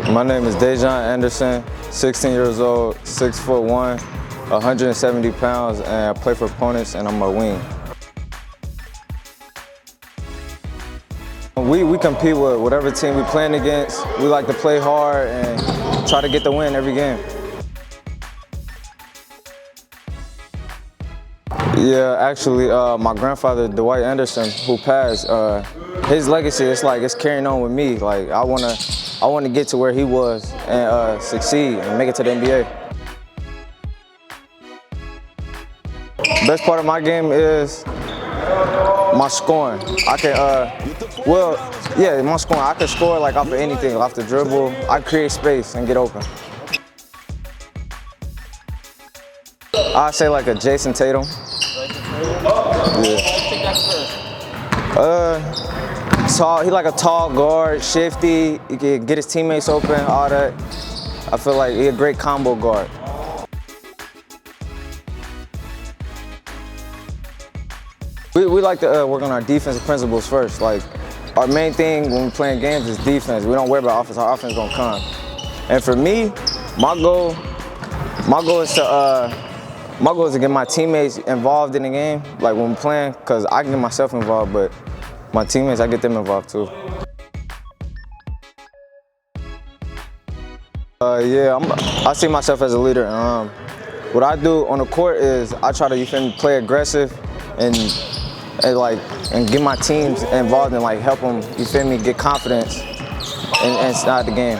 My name is Dayjuan Anderson, 16 years old, 6'1", 170 pounds, and I play for Ponitz, and I'm a wing. We compete with whatever team we playing against. We like to play hard and try to get the win every game. Yeah, actually, my grandfather, Dayjuan Anderson, who passed, his legacy, it's carrying on with me. Like, I wanna get to where he was and succeed and make it to the NBA. Best part of my game is my scoring. I can, my scoring. I can score like off of anything, off the dribble. I create space and get open. I say like a Jason Tatum. Yeah. Tall. He like a tall guard, shifty. He can get his teammates open, all that. I feel like he's a great combo guard. We like to work on our defensive principles first. Like, our main thing when we're playing games is defense. We don't worry about offense. Our offense gonna come. And for me, my goal is to get my teammates involved in the game, like when we're playing, because I can get myself involved, but my teammates, I get them involved too. I see myself as a leader. What I do on the court is I try to play aggressive and get my teams involved and like help them, get confidence inside the game.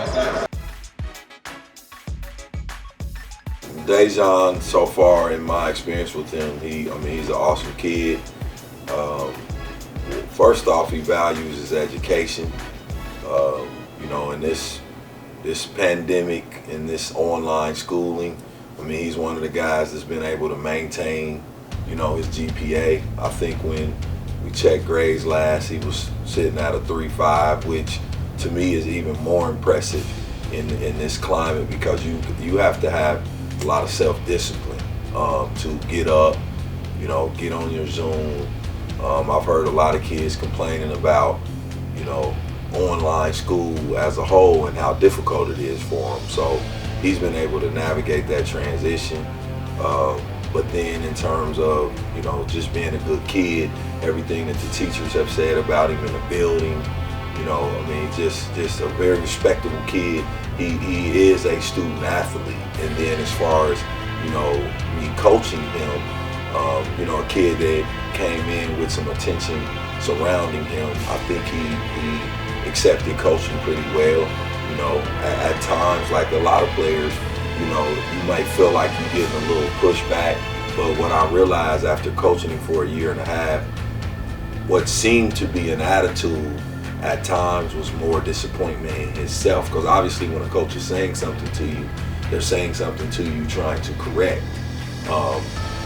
Dayjuan, so far in my experience with him, he's an awesome kid. First off, he values his education. In this pandemic and this online schooling, he's one of the guys that's been able to maintain, his GPA. I think when we checked grades last, he was sitting at a 3.5, which to me is even more impressive in this climate, because you have to have a lot of self-discipline to get up, get on your Zoom. I've heard a lot of kids complaining about, online school as a whole and how difficult it is for them. So he's been able to navigate that transition. But then in terms of, just being a good kid, everything that the teachers have said about him in the building, just a very respectable kid. He is a student athlete. And then as far as, me coaching him, a kid that came in with some attention surrounding him, I think he accepted coaching pretty well. At times, like a lot of players, you might feel like you're getting a little pushback, but what I realized after coaching him for a year and a half, what seemed to be an attitude at times was more disappointment in himself, because obviously when a coach is saying something to you, they're saying something to you trying to correct.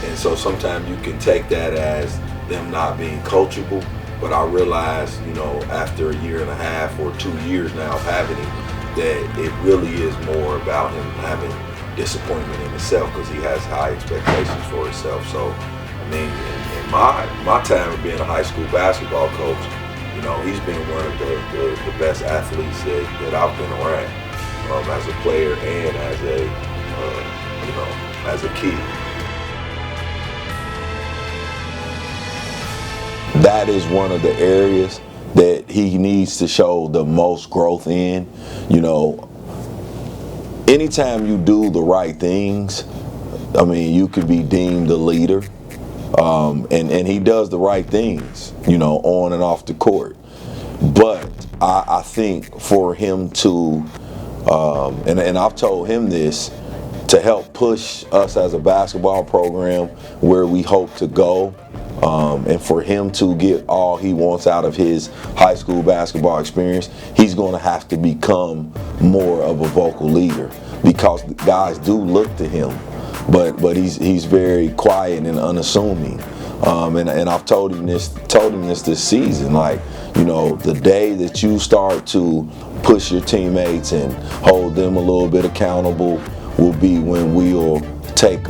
And so sometimes you can take that as them not being coachable, but I realized, after a year and a half or 2 years now of having him, that it really is more about him having disappointment in himself, because he has high expectations for himself. So, in my time of being a high school basketball coach, he's been one of the best athletes that I've been around, as a player and as a kid. That is one of the areas that he needs to show the most growth in. Anytime you do the right things, you could be deemed a leader. And he does the right things, on and off the court. But I think for him to, and I've told him this, to help push us as a basketball program where we hope to go, and for him to get all he wants out of his high school basketball experience, he's going to have to become more of a vocal leader, because guys do look to him, but he's very quiet and unassuming. And I've told him this this season, like, the day that you start to push your teammates and hold them a little bit accountable will be when we'll take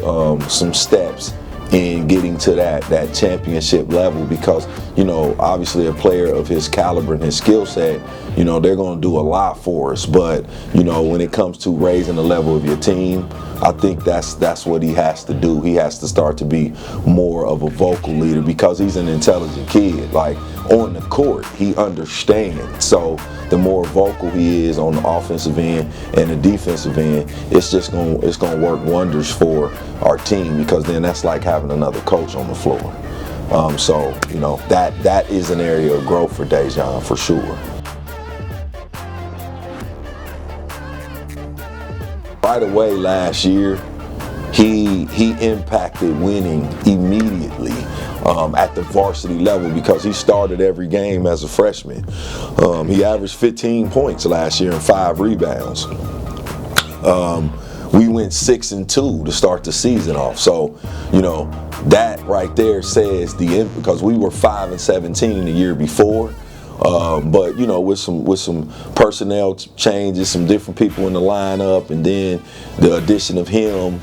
some steps in getting to that championship level, because, you know, obviously a player of his caliber and his skill set, you know, they're going to do a lot for us. But, you know, when it comes to raising the level of your team, I think that's what he has to do. He has to start to be more of a vocal leader, because he's an intelligent kid. Like, on the court, he understands. So the more vocal he is on the offensive end and the defensive end, it's gonna work wonders for our team, because then that's like having another coach on the floor. So, you know, that is an area of growth for Dayjuan for sure. Right away last year, he impacted winning immediately at the varsity level, because he started every game as a freshman. He averaged 15 points last year and 5 rebounds. We went 6-2 to start the season off. So, you know, that right there says because we were 5-17 the year before. But, you know, with some personnel changes, some different people in the lineup, and then the addition of him,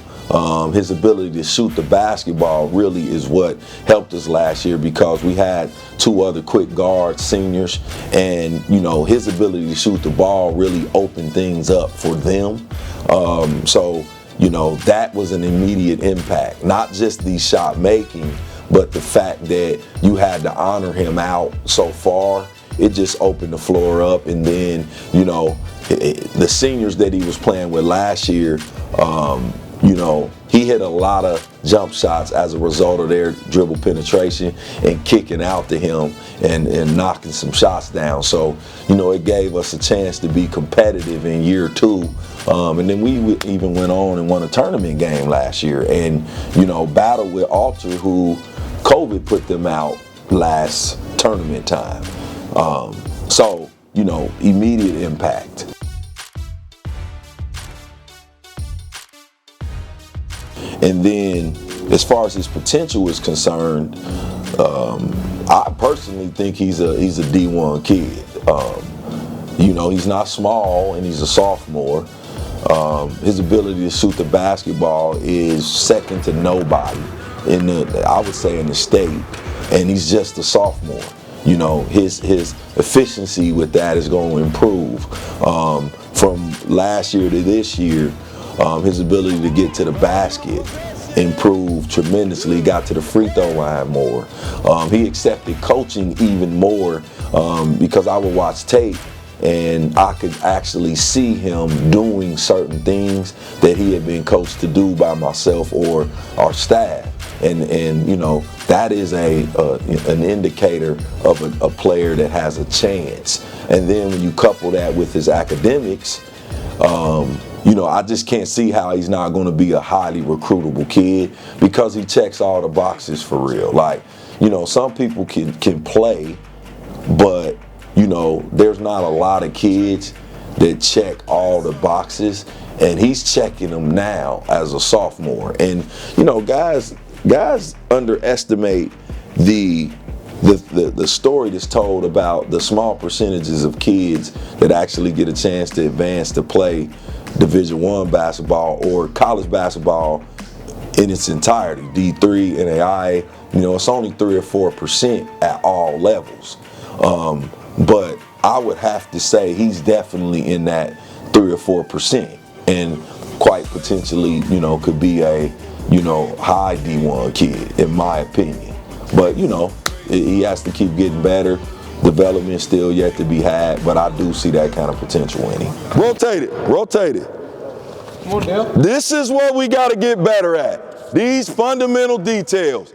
his ability to shoot the basketball really is what helped us last year, because we had 2 other quick guards, seniors, and, you know, his ability to shoot the ball really opened things up for them. So, you know, that was an immediate impact, not just the shot making, but the fact that you had to honor him out so far. It just opened the floor up. And then, you know, the seniors that he was playing with last year, you know, he hit a lot of jump shots as a result of their dribble penetration and kicking out to him and knocking some shots down. So, you know, it gave us a chance to be competitive in year 2. And then we even went on and won a tournament game last year, and, you know, battled with Alter, who COVID put them out last tournament time. So, you know, immediate impact. And then, as far as his potential is concerned, I personally think he's a D1 kid. You know, he's not small, and he's a sophomore. His ability to shoot the basketball is second to nobody I would say in the state, and he's just a sophomore. You know, his efficiency with that is going to improve. From last year to this year, his ability to get to the basket improved tremendously, got to the free throw line more. He accepted coaching even more, because I would watch tape and I could actually see him doing certain things that he had been coached to do by myself or our staff. And you know, that is an indicator of a player that has a chance. And then when you couple that with his academics, you know, I just can't see how he's not going to be a highly recruitable kid, because he checks all the boxes for real. Like, you know, some people can play, but, you know, there's not a lot of kids that check all the boxes, and he's checking them now as a sophomore. And, you know, guys underestimate the story that's told about the small percentages of kids that actually get a chance to advance to play Division I basketball or college basketball in its entirety, D3, NAIA. You know, it's only 3 or 4% at all levels. But I would have to say he's definitely in that 3 or 4%, and quite potentially, you know, could be a, you know, high D1 kid, in my opinion. But, you know, he has to keep getting better. Development still yet to be had, but I do see that kind of potential in him. Rotate it, rotate it. Come on, Dale. This is what we got to get better at. These fundamental details.